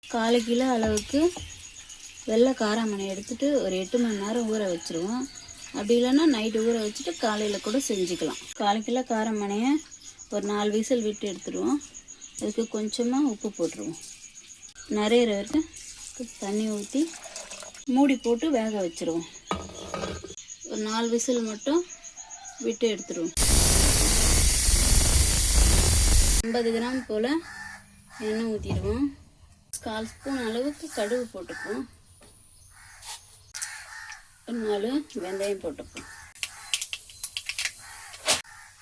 1/4 kilo அளவுக்கு வெள்ளை காராமணி எடுத்துகிட்டு ஒரு 8 மணி நேரம் ஊற வச்சுருவோம். அப்படி இல்லைன்னா நைட்டு ஊற வச்சுட்டு காலையில் கூட செஞ்சுக்கலாம். 1/4 கிலோ காராமணியை ஒரு 4 விசில் விட்டு எடுத்துடுவோம். அதுக்கு கொஞ்சமாக உப்பு போட்டுருவோம். நிறைய வரைக்கும் தண்ணி ஊற்றி மூடி போட்டு வேக வச்சுருவோம். ஒரு 4 விசில் மட்டும் விட்டு எடுத்துடுவோம். 50 கிராம் போல் எண்ணெய் ஊற்றிடுவோம். 1/4 ஸ்பூன் அளவுக்கு கடுகு போட்டுப்போம். 4 வெந்தயம் போட்டுப்போம்.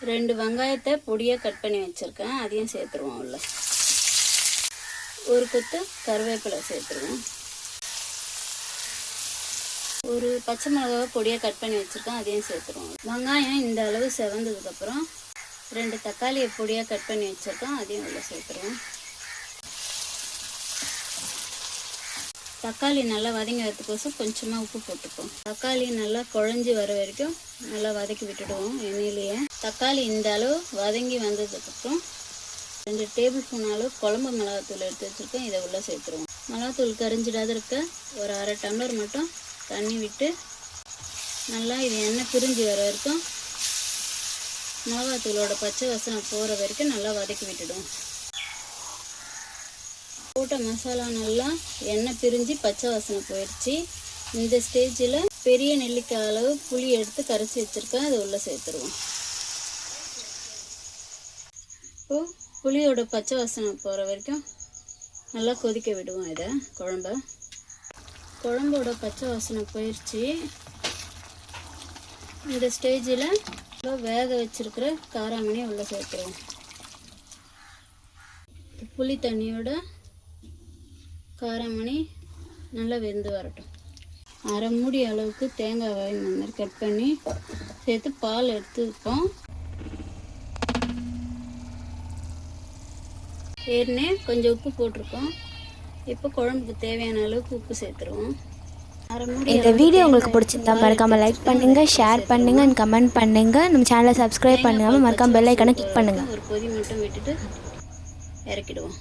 2 வெங்காயத்தை பொடியாக கட் பண்ணி வச்சுருக்கேன், அதையும் சேர்த்துருவோம். உள்ள ஒரு கொத்து கருவேப்பிலை சேர்த்துருவோம். ஒரு பச்சை மிளகாவை பொடியாக கட் பண்ணி வச்சுருக்கேன், அதையும் சேர்த்துருவோம். வெங்காயம் இந்த அளவு செவந்ததுக்கப்புறம் 2 தக்காளியை பொடியாக கட் பண்ணி வச்சுருக்கோம், அதையும் உள்ள சேர்த்துருவோம். தக்காளி நல்லா வதங்கி வரதுக்கோசம் கொஞ்சமாக உப்பு போட்டுப்போம். தக்காளி நல்லா குழஞ்சி வர வரைக்கும் நல்லா வதக்கி விட்டுடுவோம் எண்ணெயிலேயே. தக்காளி இந்த அளவு வதங்கி வந்ததுக்கப்புறம் 2 டேபிள் ஸ்பூன் அளவு குழம்பு மிளகாத்தூள் எடுத்து வச்சுருக்கேன், இதை உள்ளே சேர்த்துருவோம். மிளகாத்தூள் கரிஞ்சிடாத இருக்க ஒரு 1/2 டம்ளர் மட்டும் தண்ணி விட்டு நல்லா இது எண்ணெய் பிரிஞ்சு வர வரைக்கும் மிளகாத்தூளோட பச்சை வாசனை போகிற வரைக்கும் நல்லா வதக்கி விட்டுடுவோம். போட்ட மசாலா நல்லா எண்ணெய் பிரிஞ்சு பச்சை வாசனை போயிடுச்சு. இந்த ஸ்டேஜில் பெரிய நெல்லிக்காய் அளவு புளி எடுத்து கரைச்சி வச்சுருக்கேன், அதை உள்ளே சேர்த்துருவோம். இப்போது புளியோட பச்சை வாசனை போகிற வரைக்கும் நல்லா கொதிக்க விடுவோம். இதை குழம்போட பச்சை வாசனை போயிடுச்சு. இந்த ஸ்டேஜில் வேக வச்சுருக்கிற காராமணியை உள்ளே சேர்த்துருவோம். புளி தண்ணியோட காராமணி நல்லா வெந்து வரட்டும். 1/2 மூடி அளவுக்கு தேங்காய் இந்த மாதிரி கட் பண்ணி சேர்த்து பால் எடுத்து வைப்போம். ஏற்கனவே கொஞ்சம் உப்பு போட்டிருக்கோம். இப்போ குழம்புக்கு தேவையான அளவுக்கு உப்பு சேர்த்துருவோம். இந்த வீடியோ உங்களுக்கு பிடிச்சிருந்தா மறக்காமல் லைக் பண்ணுங்கள், ஷேர் பண்ணுங்கள் அண்ட் கமெண்ட் பண்ணுங்கள். நம்ம சேனலை சப்ஸ்கிரைப் பண்ணாமல் மறக்காமல் பெல் ஐக்கானை கிளிக் பண்ணுங்கள். ஒரு கொதி மட்டும் விட்டுட்டு இறக்கிடுவோம்.